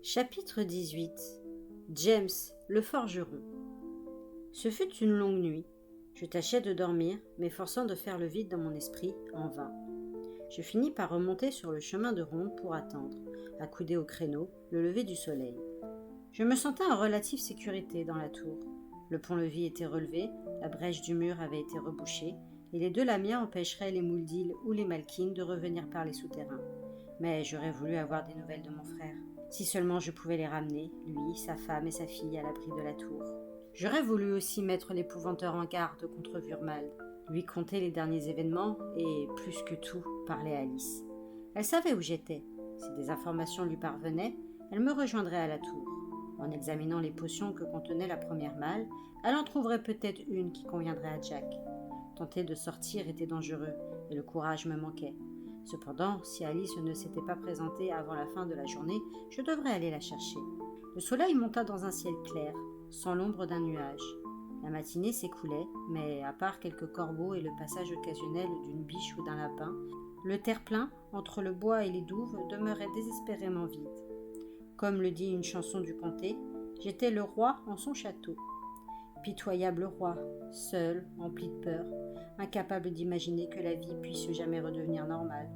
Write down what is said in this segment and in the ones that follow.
Chapitre 18. James, le forgeron. Ce fut une longue nuit. Je tâchais de dormir, m'efforçant de faire le vide dans mon esprit, en vain. Je finis par remonter sur le chemin de ronde pour attendre, accoudé au créneau, le lever du soleil. Je me sentais en relative sécurité dans la tour. Le pont-levis était relevé, la brèche du mur avait été rebouchée, et les deux lamias empêcheraient les Mouldil ou les Malkin de revenir par les souterrains. Mais j'aurais voulu avoir des nouvelles de mon frère. Si seulement je pouvais les ramener, lui, sa femme et sa fille, à l'abri de la tour. J'aurais voulu aussi mettre l'épouvanteur en garde contre Vurmald, lui conter les derniers événements et, plus que tout, parler à Alice. Elle savait où j'étais. Si des informations lui parvenaient, elle me rejoindrait à la tour. En examinant les potions que contenait la première malle, elle en trouverait peut-être une qui conviendrait à Jack. Tenter de sortir était dangereux, et le courage me manquait. Cependant, si Alice ne s'était pas présentée avant la fin de la journée, je devrais aller la chercher. Le soleil monta dans un ciel clair, sans l'ombre d'un nuage. La matinée s'écoulait, mais à part quelques corbeaux et le passage occasionnel d'une biche ou d'un lapin, le terre-plein, entre le bois et les douves, demeurait désespérément vide. Comme le dit une chanson du comté, j'étais le roi en son château. Pitoyable roi, seul, empli de peur, incapable d'imaginer que la vie puisse jamais redevenir normale.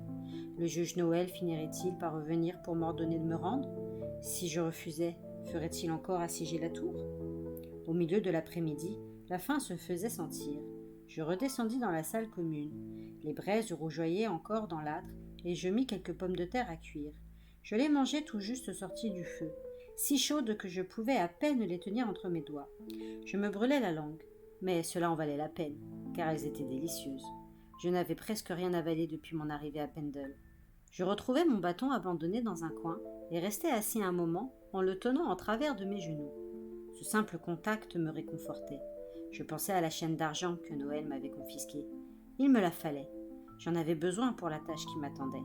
Le juge Noël finirait-il par revenir pour m'ordonner de me rendre? Si je refusais, ferait-il encore assiéger la tour? Au milieu de l'après-midi, la faim se faisait sentir. Je redescendis dans la salle commune. Les braises rougeoyaient encore dans l'âtre et je mis quelques pommes de terre à cuire. Je les mangeais tout juste sorties du feu, si chaudes que je pouvais à peine les tenir entre mes doigts. Je me brûlais la langue, mais cela en valait la peine, car elles étaient délicieuses. Je n'avais presque rien avalé depuis mon arrivée à Pendle. Je retrouvai mon bâton abandonné dans un coin et restai assis un moment en le tenant en travers de mes genoux. Ce simple contact me réconfortait. Je pensais à la chaîne d'argent que Noël m'avait confisquée. Il me la fallait. J'en avais besoin pour la tâche qui m'attendait.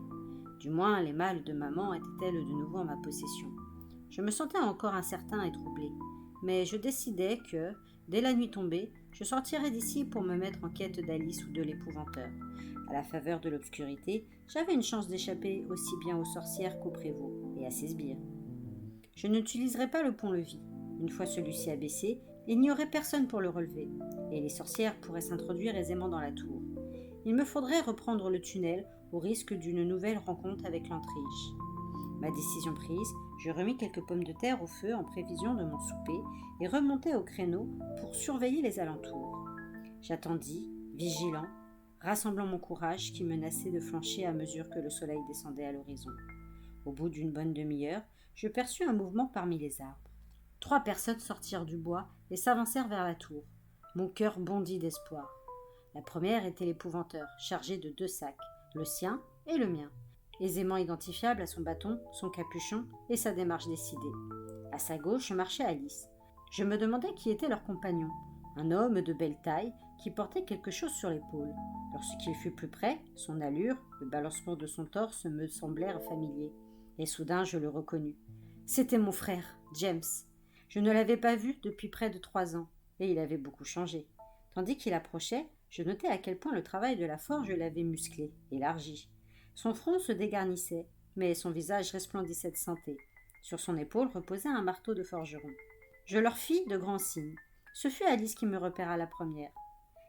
Du moins, les malles de maman étaient-elles de nouveau en ma possession. Je me sentais encore incertain et troublé, mais je décidai que, dès la nuit tombée, je sortirais d'ici pour me mettre en quête d'Alice ou de l'épouvanteur. À la faveur de l'obscurité, j'avais une chance d'échapper aussi bien aux sorcières qu'aux prévôts et à ses sbires. Je n'utiliserai pas le pont-levis. Une fois celui-ci abaissé, il n'y aurait personne pour le relever, et les sorcières pourraient s'introduire aisément dans la tour. Il me faudrait reprendre le tunnel au risque d'une nouvelle rencontre avec l'Antrige. Ma décision prise, je remis quelques pommes de terre au feu en prévision de mon souper et remontai au créneau pour surveiller les alentours. J'attendis, vigilant, rassemblant mon courage qui menaçait de flancher à mesure que le soleil descendait à l'horizon. Au bout d'une bonne demi-heure, je perçus un mouvement parmi les arbres. 3 personnes sortirent du bois et s'avancèrent vers la tour. Mon cœur bondit d'espoir. La première était l'épouvanteur, chargé de 2 sacs, le sien et le mien, aisément identifiable à son bâton, son capuchon et sa démarche décidée. À sa gauche marchait Alice. Je me demandais qui était leur compagnon, un homme de belle taille qui portait quelque chose sur l'épaule. Lorsqu'il fut plus près, son allure, le balancement de son torse me semblèrent familiers, et soudain je le reconnus. C'était mon frère, James. Je ne l'avais pas vu depuis près de 3 ans, et il avait beaucoup changé. Tandis qu'il approchait, je notais à quel point le travail de la forge l'avait musclé, élargi. Son front se dégarnissait, mais son visage resplendissait de santé. Sur son épaule reposait un marteau de forgeron. Je leur fis de grands signes. Ce fut Alice qui me repéra la première.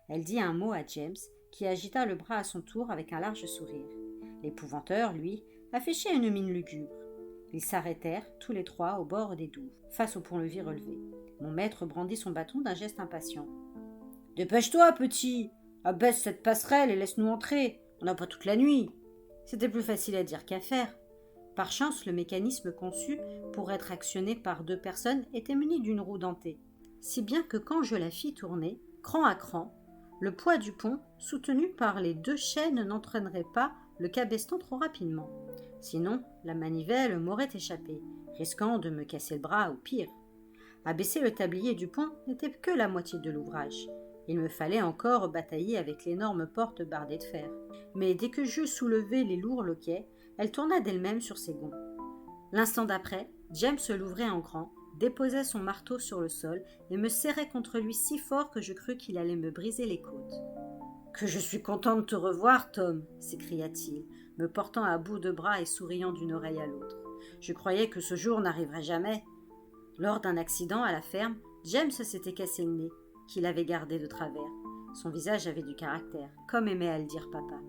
Elle dit un mot à James, qui agita le bras à son tour avec un large sourire. L'épouvanteur, lui, affichait une mine lugubre. Ils s'arrêtèrent, tous les 3, au bord des douves, face au pont-levis relevé. Mon maître brandit son bâton d'un geste impatient. « Dépêche-toi, petit! Abaisse cette passerelle et laisse-nous entrer. On n'a pas toute la nuit. » C'était plus facile à dire qu'à faire. Par chance, le mécanisme conçu pour être actionné par 2 personnes était muni d'une roue dentée, si bien que quand je la fis tourner, cran à cran, le poids du pont, soutenu par les 2 chaînes, n'entraînerait pas le cabestan trop rapidement. Sinon, la manivelle m'aurait échappé, risquant de me casser le bras ou pire. Abaisser le tablier du pont n'était que la moitié de l'ouvrage. Il me fallait encore batailler avec l'énorme porte bardée de fer. Mais dès que j'eus soulevé les lourds loquets, elle tourna d'elle-même sur ses gonds. L'instant d'après, James l'ouvrait en grand, déposait son marteau sur le sol et me serrait contre lui si fort que je crus qu'il allait me briser les côtes. « Que je suis content de te revoir, Tom !» s'écria-t-il, me portant à bout de bras et souriant d'une oreille à l'autre. Je croyais que ce jour n'arriverait jamais. Lors d'un accident à la ferme, James s'était cassé le nez, qu'il avait gardé de travers. Son visage avait du caractère, comme aimait à le dire papa.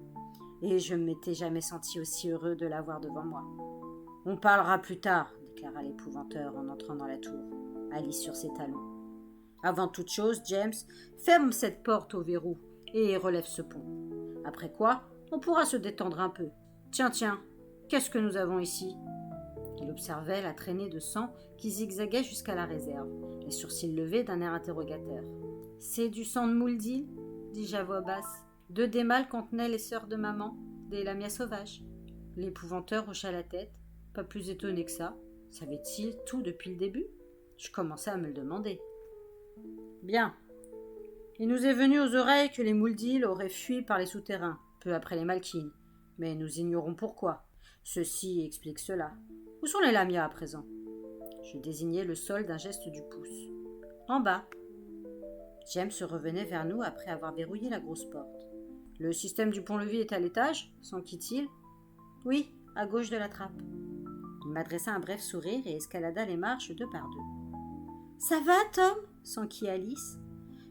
Et je ne m'étais jamais senti aussi heureux de l'avoir devant moi. « On parlera plus tard, » déclara l'épouvanteur en entrant dans la tour, Alice sur ses talons. « Avant toute chose, James, ferme cette porte au verrou et relève ce pont. Après quoi, on pourra se détendre un peu. Tiens, qu'est-ce que nous avons ici ?» Il observait la traînée de sang qui zigzaguait jusqu'à la réserve, les sourcils levés d'un air interrogateur. « C'est du sang de Mouldil ?» dis-je à voix basse. « 2 des mâles contenaient les sœurs de maman, des lamias sauvages. » L'épouvanteur hocha la tête, pas plus étonné que ça. Savait-il tout depuis le début? Je commençais à me le demander. Bien. Il nous est venu aux oreilles que les Mouldil auraient fui par les souterrains, peu après les Malkines, mais nous ignorons pourquoi. Ceci explique cela. Où sont les lamias à présent? Je désignai le sol d'un geste du pouce. En bas. James revenait vers nous après avoir verrouillé la grosse porte. Le système du pont-levis est à l'étage, s'enquit-il? Oui, à gauche de la trappe. Il m'adressa un bref sourire et escalada les marches 2 par 2. Ça va, Tom? S'enquit Alice.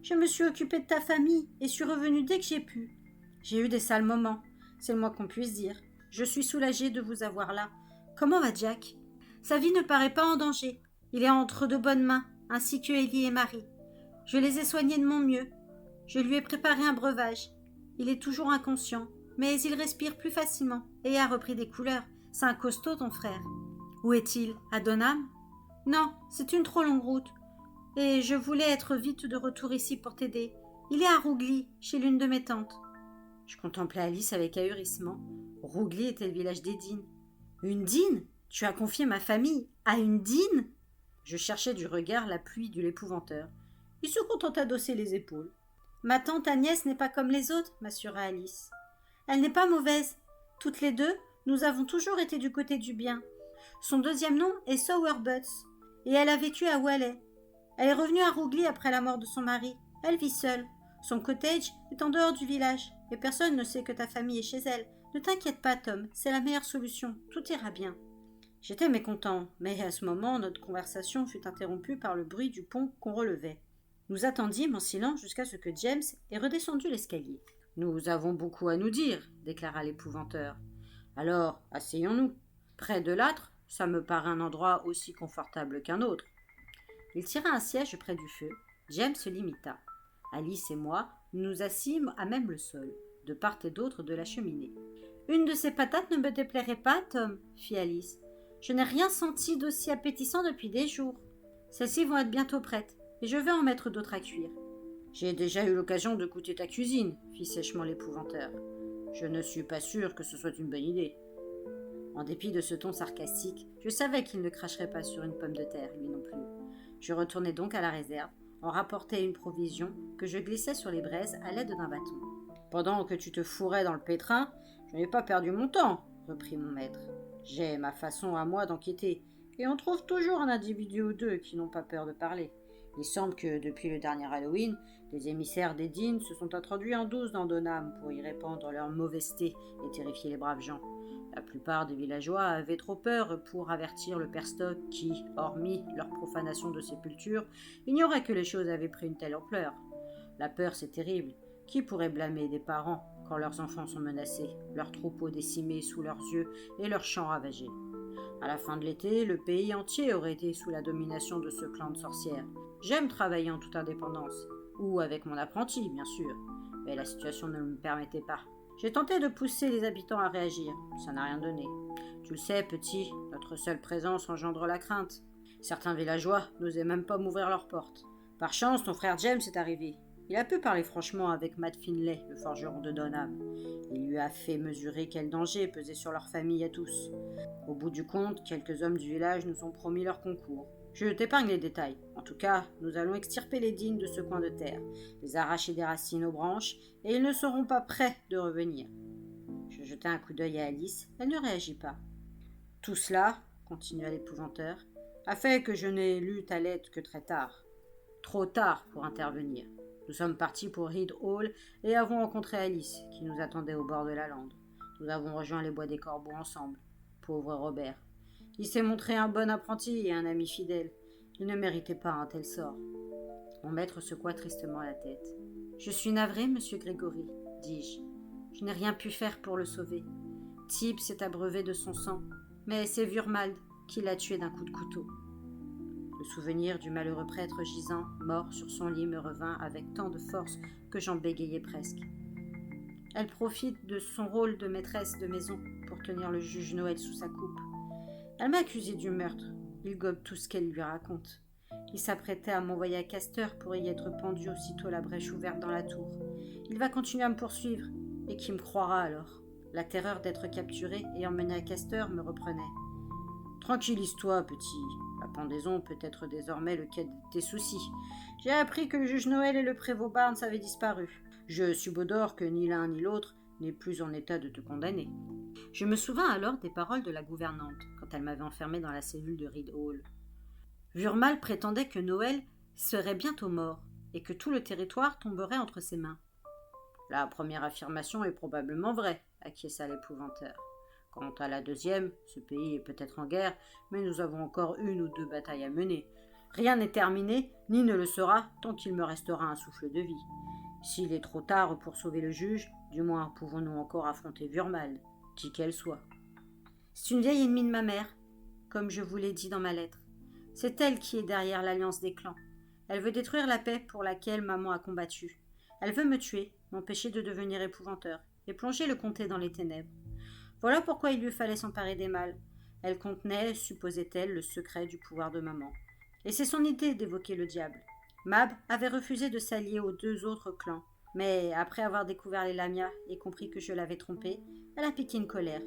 Je me suis occupée de ta famille et suis revenue dès que j'ai pu. J'ai eu des sales moments, c'est le moins qu'on puisse dire. Je suis soulagée de vous avoir là. Comment va Jack? Sa vie ne paraît pas en danger. Il est entre de bonnes mains, ainsi que Ellie et Marie. Je les ai soignés de mon mieux. Je lui ai préparé un breuvage. Il est toujours inconscient, mais il respire plus facilement et a repris des couleurs. C'est un costaud, ton frère. Où est-il? À Donham? Non, c'est une trop longue route. Et je voulais être vite de retour ici pour t'aider. Il est à Rougli, chez l'une de mes tantes. Je contemplais Alice avec ahurissement. Rougli était le village des Dînes. Une Dîne? Tu as confié ma famille à une Dîne? Je cherchais du regard l'appui de l'épouvanteur. Il se contenta d'hausser les épaules. Ma tante Agnès n'est pas comme les autres, m'assura Alice. Elle n'est pas mauvaise. Toutes les deux, nous avons toujours été du côté du bien. Son 2e nom est Sowerbutt, et elle a vécu à Wallet. Elle est revenue à Rougli après la mort de son mari. Elle vit seule. Son cottage est en dehors du village, et personne ne sait que ta famille est chez elle. Ne t'inquiète pas, Tom, c'est la meilleure solution. Tout ira bien. J'étais mécontent, mais à ce moment, notre conversation fut interrompue par le bruit du pont qu'on relevait. Nous attendîmes en silence jusqu'à ce que James ait redescendu l'escalier. « Nous avons beaucoup à nous dire, » déclara l'épouvanteur. « Alors, asseyons-nous. Près de l'âtre, ça me paraît un endroit aussi confortable qu'un autre. » Il tira un siège près du feu. James se limita. Alice et moi nous assîmes à même le sol, de part et d'autre de la cheminée. « Une de ces patates ne me déplairait pas, Tom, » fit Alice. « Je n'ai rien senti d'aussi appétissant depuis des jours. Celles-ci vont être bientôt prêtes, et je vais en mettre d'autres à cuire. »« J'ai déjà eu l'occasion de goûter ta cuisine, » fit sèchement l'épouvanteur. « Je ne suis pas sûr que ce soit une bonne idée. » En dépit de ce ton sarcastique, je savais qu'il ne cracherait pas sur une pomme de terre, lui non plus. Je retournai donc à la réserve, en rapportai une provision que je glissai sur les braises à l'aide d'un bâton. « Pendant que tu te fourrais dans le pétrin, je n'ai pas perdu mon temps, » reprit mon maître. « J'ai ma façon à moi d'enquêter, et on trouve toujours un individu ou deux qui n'ont pas peur de parler. Il semble que, depuis le dernier Halloween, des émissaires des Dînes se sont introduits en douce dans Donham pour y répandre leur mauvaiseté et terrifier les braves gens. La plupart des villageois avaient trop peur pour avertir le père Stock qui, hormis leur profanation de sépulture, ignorait que les choses avaient pris une telle ampleur. La peur, c'est terrible. Qui pourrait blâmer des parents quand leurs enfants sont menacés, leurs troupeaux décimés sous leurs yeux et leurs champs ravagés? À la fin de l'été, le pays entier aurait été sous la domination de ce clan de sorcières. J'aime travailler en toute indépendance, ou avec mon apprenti, bien sûr, mais la situation ne me permettait pas. J'ai tenté de pousser les habitants à réagir, ça n'a rien donné. Tu le sais, petit, notre seule présence engendre la crainte. Certains villageois n'osaient même pas m'ouvrir leurs portes. Par chance, ton frère James est arrivé. Il a pu parler franchement avec Matt Finlay, le forgeron de Donham. Il lui a fait mesurer quel danger pesait sur leur famille à tous. Au bout du compte, quelques hommes du village nous ont promis leur concours. Je t'épargne les détails. En tout cas, nous allons extirper les Dînes de ce coin de terre, les arracher des racines aux branches, et ils ne seront pas prêts de revenir. Je jetai un coup d'œil à Alice, elle ne réagit pas. Tout cela, continua l'épouvanteur, a fait que je n'ai lu ta lettre que très tard. Trop tard pour intervenir. Nous sommes partis pour Reed Hall et avons rencontré Alice, qui nous attendait au bord de la lande. Nous avons rejoint les bois des Corbeaux ensemble. Pauvre Robert. Il s'est montré un bon apprenti et un ami fidèle. Il ne méritait pas un tel sort. Mon maître secoua tristement la tête. Je suis navré, monsieur Grégory, dis-je. Je n'ai rien pu faire pour le sauver. Tib s'est abreuvé de son sang, mais c'est Vurmald qui l'a tué d'un coup de couteau. Le souvenir du malheureux prêtre gisant, mort sur son lit, me revint avec tant de force que j'en bégayais presque. Elle profite de son rôle de maîtresse de maison pour tenir le juge Noël sous sa coupe. Elle m'a accusé du meurtre. Il gobe tout ce qu'elle lui raconte. Il s'apprêtait à m'envoyer à Castor pour y être pendu aussitôt la brèche ouverte dans la tour. Il va continuer à me poursuivre. Et qui me croira alors? La terreur d'être capturé et emmené à Castor me reprenait. Tranquillise-toi, petit. La pendaison peut être désormais le quai de tes soucis. J'ai appris que le juge Noël et le prévôt Barnes avaient disparu. Je subodore que ni l'un ni l'autre n'est plus en état de te condamner. Je me souvins alors des paroles de la gouvernante quand elle m'avait enfermé dans la cellule de Reed Hall. Vurmald prétendait que Noël serait bientôt mort et que tout le territoire tomberait entre ses mains. La première affirmation est probablement vraie, acquiesça l'épouvanteur. Quant à la deuxième, ce pays est peut-être en guerre, mais nous avons encore 1 ou 2 batailles à mener. Rien n'est terminé, ni ne le sera, tant qu'il me restera un souffle de vie. S'il est trop tard pour sauver le juge, du moins pouvons-nous encore affronter Vurmald, qui qu'elle soit. C'est une vieille ennemie de ma mère, comme je vous l'ai dit dans ma lettre. C'est elle qui est derrière l'alliance des clans. Elle veut détruire la paix pour laquelle maman a combattu. Elle veut me tuer, m'empêcher de devenir épouvanteur, et plonger le comté dans les ténèbres. Voilà pourquoi il lui fallait s'emparer des mâles. Elle contenait, supposait-elle, le secret du pouvoir de maman. Et c'est son idée d'évoquer le diable. Mab avait refusé de s'allier aux 2 autres clans, mais après avoir découvert les Lamia et compris que je l'avais trompée, elle a piqué une colère.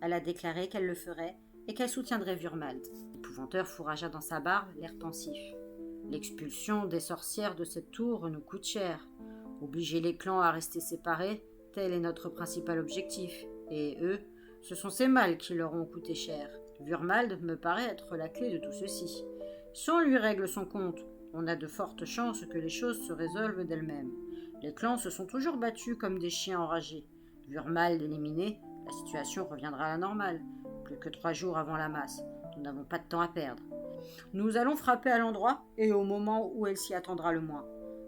Elle a déclaré qu'elle le ferait et qu'elle soutiendrait Vurmald. L'épouvanteur fourragea dans sa barbe, l'air pensif. L'expulsion des sorcières de cette tour nous coûte cher. Obliger les clans à rester séparés, tel est notre principal objectif. Et eux, ce sont ces mâles qui leur ont coûté cher. Vurmald me paraît être la clé de tout ceci. Si on lui règle son compte, on a de fortes chances que les choses se résolvent d'elles-mêmes. Les clans se sont toujours battus comme des chiens enragés. Vurmald éliminé, la situation reviendra à la normale. Plus que 3 jours avant la masse. Nous n'avons pas de temps à perdre. Nous allons frapper à l'endroit et au moment où elle s'y attendra le moins.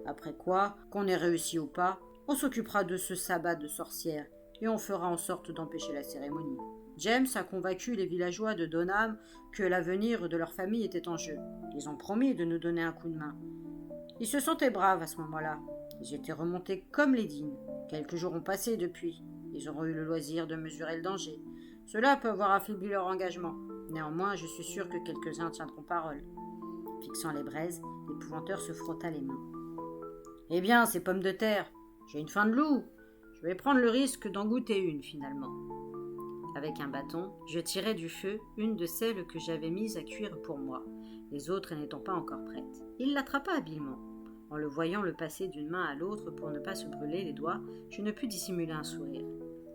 Après quoi, qu'on ait réussi ou pas, on s'occupera de ce sabbat de sorcières et on fera en sorte d'empêcher la cérémonie. James a convaincu les villageois de Donham que l'avenir de leur famille était en jeu. Ils ont promis de nous donner un coup de main. Ils se sentaient braves à ce moment-là. Ils étaient remontés comme les dignes. Quelques jours ont passé depuis. Ils auront eu le loisir de mesurer le danger. Cela peut avoir affaibli leur engagement. Néanmoins, je suis sûr que quelques-uns tiendront parole. Fixant les braises, l'épouvanteur se frotta les mains. Eh bien, ces pommes de terre, j'ai une faim de loup. Je vais prendre le risque d'en goûter une, finalement. Avec un bâton, je tirai du feu une de celles que j'avais mises à cuire pour moi, les autres n'étant pas encore prêtes. Il l'attrapa habilement. En le voyant le passer d'une main à l'autre pour ne pas se brûler les doigts, je ne pus dissimuler un sourire.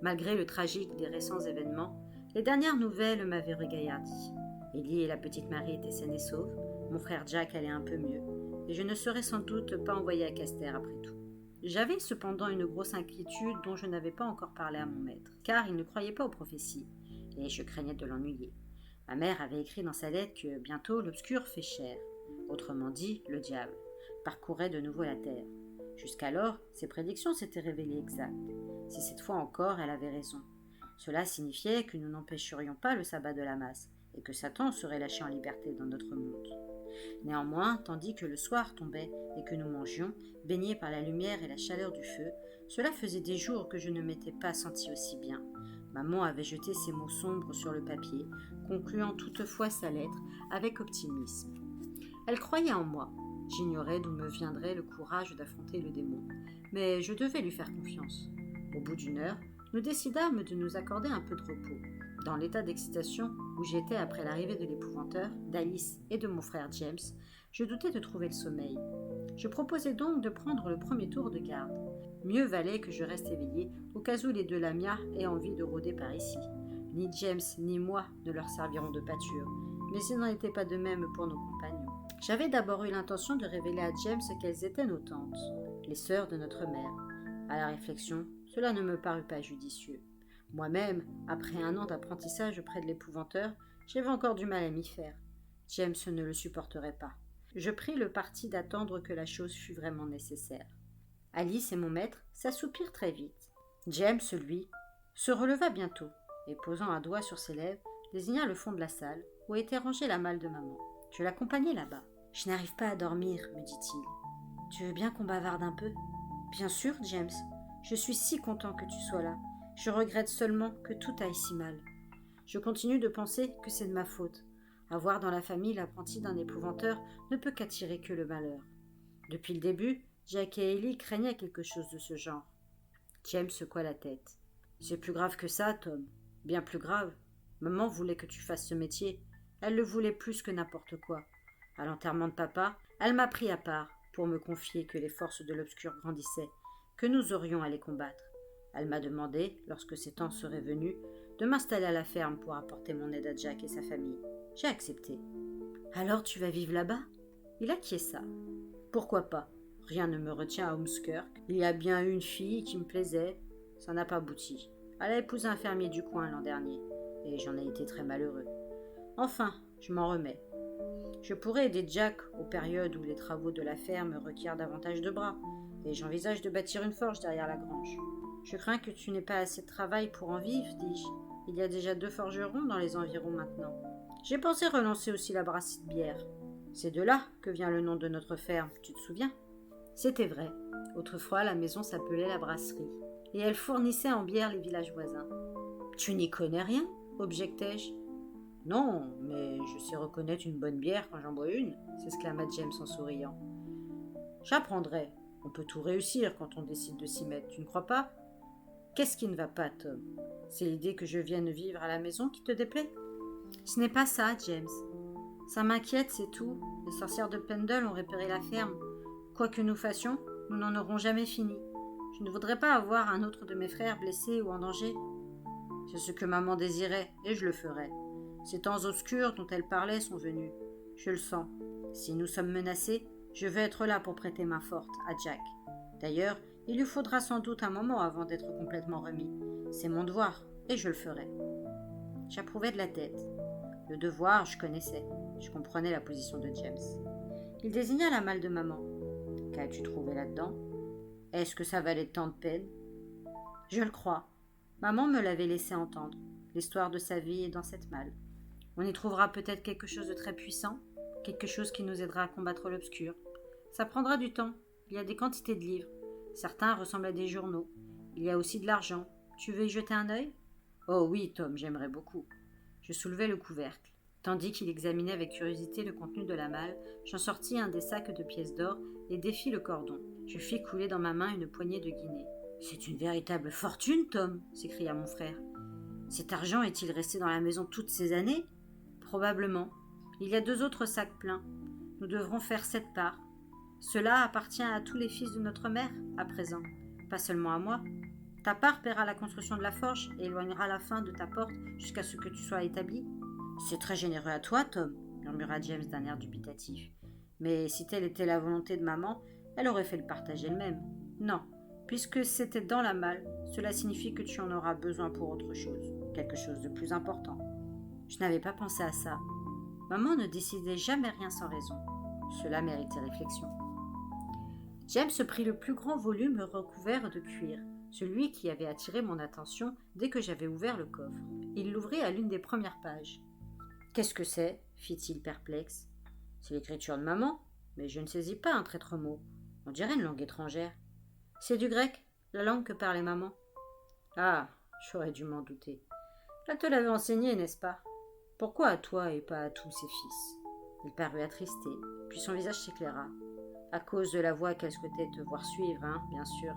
Malgré le tragique des récents événements, les dernières nouvelles m'avaient regaillaudi. Ellie et la petite Marie étaient saines et sauves, mon frère Jack allait un peu mieux, et je ne serais sans doute pas envoyé à Caster après tout. J'avais cependant une grosse inquiétude dont je n'avais pas encore parlé à mon maître, car il ne croyait pas aux prophéties, et je craignais de l'ennuyer. Ma mère avait écrit dans sa lettre que bientôt l'obscur fait cher, autrement dit le diable, parcourait de nouveau la terre. Jusqu'alors, ses prédictions s'étaient révélées exactes. Si cette fois encore elle avait raison. Cela signifiait que nous n'empêcherions pas le sabbat de la masse, et que Satan serait lâché en liberté dans notre monde. Néanmoins, tandis que le soir tombait et que nous mangions, baignés par la lumière et la chaleur du feu, cela faisait des jours que je ne m'étais pas senti aussi bien. Maman avait jeté ses mots sombres sur le papier, concluant toutefois sa lettre avec optimisme. Elle croyait en moi. J'ignorais d'où me viendrait le courage d'affronter le démon, mais je devais lui faire confiance. Au bout d'1 heure, nous décidâmes de nous accorder un peu de repos. Dans l'état d'excitation où j'étais après l'arrivée de l'épouvanteur, d'Alice et de mon frère James, je doutais de trouver le sommeil. Je proposai donc de prendre le premier tour de garde. Mieux valait que je reste éveillé au cas où les 2 Lamia aient envie de rôder par ici. Ni James ni moi ne leur serviront de pâture, mais il n'en était pas de même pour nos compagnons. J'avais d'abord eu l'intention de révéler à James qu'elles étaient nos tantes, les sœurs de notre mère. À la réflexion, cela ne me parut pas judicieux. Moi-même, après 1 an d'apprentissage auprès de l'épouvanteur, j'avais encore du mal à m'y faire. James ne le supporterait pas. Je pris le parti d'attendre que la chose fût vraiment nécessaire. Alice et mon maître s'assoupirent très vite. James, lui, se releva bientôt et, posant un doigt sur ses lèvres, désigna le fond de la salle où était rangée la malle de maman. Je l'accompagnai là-bas. « Je n'arrive pas à dormir, me dit-il. Tu veux bien qu'on bavarde un peu ? » « Bien sûr, James. Je suis si content que tu sois là. Je regrette seulement que tout aille si mal. Je continue de penser que c'est de ma faute. Avoir dans la famille l'apprenti d'un épouvanteur ne peut qu'attirer que le malheur. Depuis le début, Jack et Ellie craignaient quelque chose de ce genre. » James secoua la tête. « C'est plus grave que ça, Tom. Bien plus grave. Maman voulait que tu fasses ce métier. Elle le voulait plus que n'importe quoi. À l'enterrement de papa, elle m'a pris à part pour me confier que les forces de l'obscur grandissaient, que nous aurions à les combattre. Elle m'a demandé, lorsque ces temps seraient venus, de m'installer à la ferme pour apporter mon aide à Jack et sa famille. J'ai accepté. « Alors tu vas vivre là-bas ?» Il acquiesça. « Pourquoi pas ? Rien ne me retient à Ormskirk. Il y a bien eu une fille qui me plaisait. Ça n'a pas abouti. Elle a épousé un fermier du coin l'an dernier, et j'en ai été très malheureux. Enfin, je m'en remets. Je pourrais aider Jack aux périodes où les travaux de la ferme requièrent davantage de bras, et j'envisage de bâtir une forge derrière la grange. Je crains que tu n'aies pas assez de travail pour en vivre, dis-je. Il y a déjà 2 forgerons dans les environs maintenant. J'ai pensé relancer aussi la brasserie de bière. C'est de là que vient le nom de notre ferme, tu te souviens ? » C'était vrai. Autrefois, la maison s'appelait la brasserie, et elle fournissait en bière les villages voisins. « Tu n'y connais rien ?» objectai-je. « Non, mais je sais reconnaître une bonne bière quand j'en bois une, » s'exclama James en souriant. « J'apprendrai. On peut tout réussir quand on décide de s'y mettre, tu ne crois pas ? Qu'est-ce qui ne va pas, Tom ? C'est l'idée que je vienne vivre à la maison qui te déplaît ? Ce n'est pas ça, James. Ça m'inquiète, c'est tout. Les sorcières de Pendle ont repéré la ferme. Quoi que nous fassions, nous n'en aurons jamais fini. Je ne voudrais pas avoir un autre de mes frères blessé ou en danger. C'est ce que maman désirait, et je le ferai. Ces temps obscurs dont elle parlait sont venus. Je le sens. Si nous sommes menacés, je vais être là pour prêter main forte à Jack. D'ailleurs, il lui faudra sans doute un moment avant d'être complètement remis. C'est mon devoir, et je le ferai. » J'approuvais de la tête. Le devoir, je connaissais. Je comprenais la position de James. Il désigna la malle de maman. « Qu'as-tu trouvé là-dedans ? Est-ce que ça valait tant de peine ? » Je le crois. Maman me l'avait laissé entendre. L'histoire de sa vie est dans cette malle. On y trouvera peut-être quelque chose de très puissant, quelque chose qui nous aidera à combattre l'obscur. Ça prendra du temps. Il y a des quantités de livres. Certains ressemblent à des journaux. Il y a aussi de l'argent. Tu veux y jeter un œil ? Oh oui, Tom, j'aimerais beaucoup. Je soulevai le couvercle. Tandis qu'il examinait avec curiosité le contenu de la malle, j'en sortis un des sacs de pièces d'or et défis le cordon. Je fis couler dans ma main une poignée de guinées. « C'est une véritable fortune, Tom !» s'écria mon frère. « Cet argent est-il resté dans la maison toutes ces années ? » Probablement. Il y a 2 autres sacs pleins. Nous devrons faire 7 parts. Cela appartient à tous les fils de notre mère, à présent. Pas seulement à moi. Ta part paiera la construction de la forge et éloignera la fin de ta porte jusqu'à ce que tu sois établi. C'est très généreux à toi, Tom, murmura James d'un air dubitatif. Mais si telle était la volonté de maman, elle aurait fait le partage elle-même. Non, puisque c'était dans la malle, cela signifie que tu en auras besoin pour autre chose, quelque chose de plus important. Je n'avais pas pensé à ça. Maman ne décidait jamais rien sans raison. Cela méritait réflexion. James prit le plus grand volume recouvert de cuir, celui qui avait attiré mon attention dès que j'avais ouvert le coffre. Il l'ouvrit à l'une des premières pages. « Qu'est-ce que c'est » fit-il perplexe. « C'est l'écriture de maman, mais je ne saisis pas un traître mot. On dirait une langue étrangère. C'est du grec, la langue que parlait maman. »« Ah, j'aurais dû m'en douter. Elle te l'avait enseigné, n'est-ce pas ? Pourquoi à toi et pas à tous ses fils ?» Il parut attristé, puis son visage s'éclaira. « À cause de la voie qu'elle souhaitait te voir suivre, hein, bien sûr.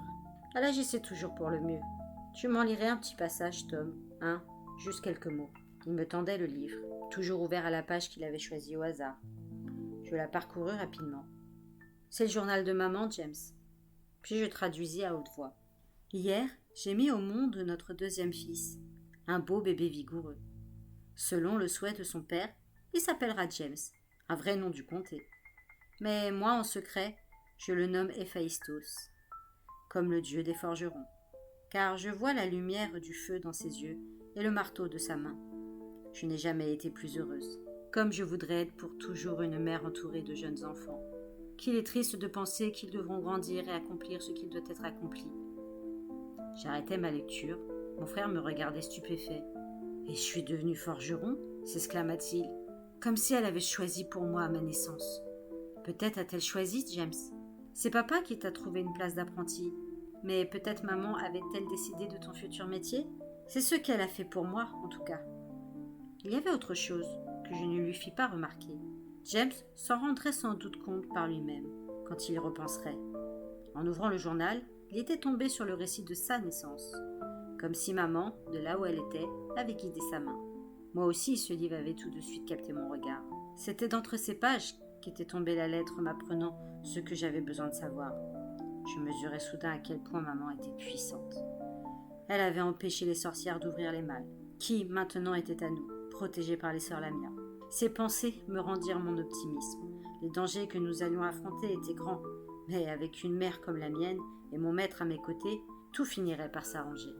Elle agissait toujours pour le mieux. Tu m'en lirais un petit passage, Tom, hein, juste quelques mots. » Il me tendait le livre, toujours ouvert à la page qu'il avait choisie au hasard. Je la parcourus rapidement. « C'est le journal de maman, James. » Puis je traduisis à haute voix. « Hier, j'ai mis au monde notre 2e fils, un beau bébé vigoureux. Selon le souhait de son père, il s'appellera James, un vrai nom du comté. Mais moi, en secret, je le nomme Héphaïstos, comme le dieu des forgerons. car je vois la lumière du feu dans ses yeux et le marteau de sa main. Je n'ai jamais été plus heureuse, comme je voudrais être pour toujours une mère entourée de jeunes enfants. Qu'il est triste de penser qu'ils devront grandir et accomplir ce qui doit être accompli. J'arrêtais ma lecture, mon frère me regardait stupéfait. « Et je suis devenu forgeron ?» s'exclama-t-il, comme si elle avait choisi pour moi à ma naissance. « Peut-être a-t-elle choisi, James. C'est papa qui t'a trouvé une place d'apprenti. Mais peut-être maman avait-elle décidé de ton futur métier ? C'est ce qu'elle a fait pour moi, en tout cas. » Il y avait autre chose que je ne lui fis pas remarquer. James s'en rendrait sans doute compte par lui-même, quand il y repenserait. En ouvrant le journal, il était tombé sur le récit de sa naissance, comme si maman, de là où elle était, avait guidé sa main. Moi aussi, ce livre avait tout de suite capté mon regard. C'était d'entre ces pages qu'était tombée la lettre m'apprenant ce que j'avais besoin de savoir. Je mesurais soudain à quel point maman était puissante. Elle avait empêché les sorcières d'ouvrir les malles, qui maintenant étaient à nous, protégés par les sœurs Lamia. Ces pensées me rendirent mon optimisme. Les dangers que nous allions affronter étaient grands, mais avec une mère comme la mienne et mon maître à mes côtés, tout finirait par s'arranger.